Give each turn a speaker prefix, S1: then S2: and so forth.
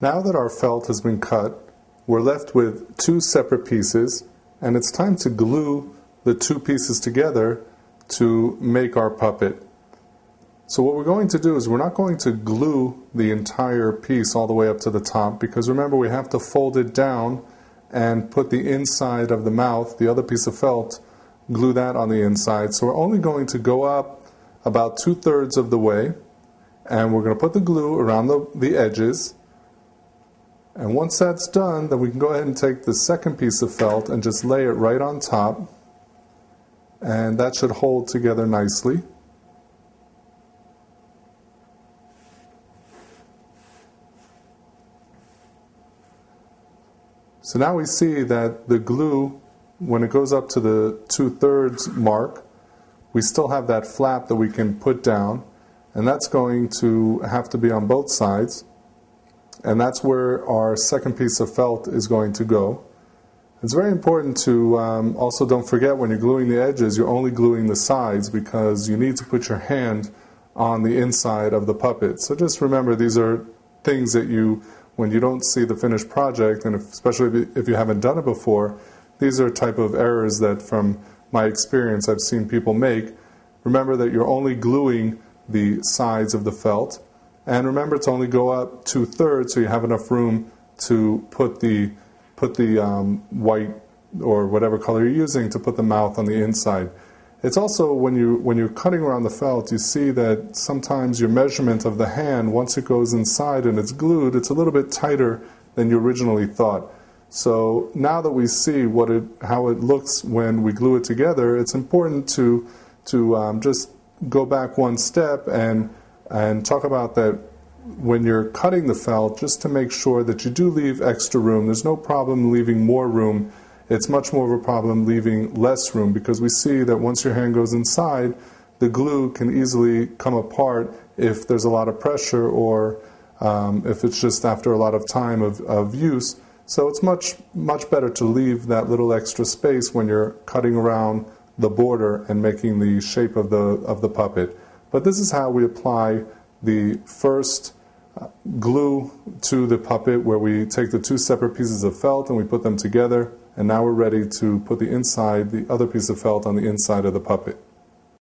S1: Now that our felt has been cut, we're left with two separate pieces, and it's time to glue the two pieces together to make our puppet. So what we're going to do is we're not going to glue the entire piece all the way up to the top, because remember, we have to fold it down and put the inside of the mouth, the other piece of felt, glue that on the inside. So we're only going to go up about 2/3 of the way, and we're going to put the glue around the edges. And once that's done, then we can go ahead and take the second piece of felt and just lay it right on top, and that should hold together nicely. So now we see that the glue, when it goes up to the 2/3 mark, we still have that flap that we can put down, and that's going to have to be on both sides. And that's where our second piece of felt is going to go. It's very important to also don't forget, when you're gluing the edges, you're only gluing the sides, because you need to put your hand on the inside of the puppet. So just remember, these are things that you, when you don't see the finished project, and especially if you haven't done it before, these are type of errors that from my experience I've seen people make. Remember that you're only gluing the sides of the felt. And remember to only go up 2/3 so you have enough room to put the white or whatever color you're using to put the mouth on the inside. It's also, when you're cutting around the felt, you see that sometimes your measurement of the hand, once it goes inside and it's glued, it's a little bit tighter than you originally thought. So now that we see how it looks when we glue it together, it's important to just go back one step and talk about that when you're cutting the felt, just to make sure that you do leave extra room. There's no problem leaving more room. It's much more of a problem leaving less room, because we see that once your hand goes inside, the glue can easily come apart if there's a lot of pressure, or if it's just after a lot of time of use. So it's much better to leave that little extra space when you're cutting around the border and making the shape of the puppet. But this is how we apply the first glue to the puppet, where we take the two separate pieces of felt and we put them together, and now we're ready to put the other piece of felt on the inside of the puppet.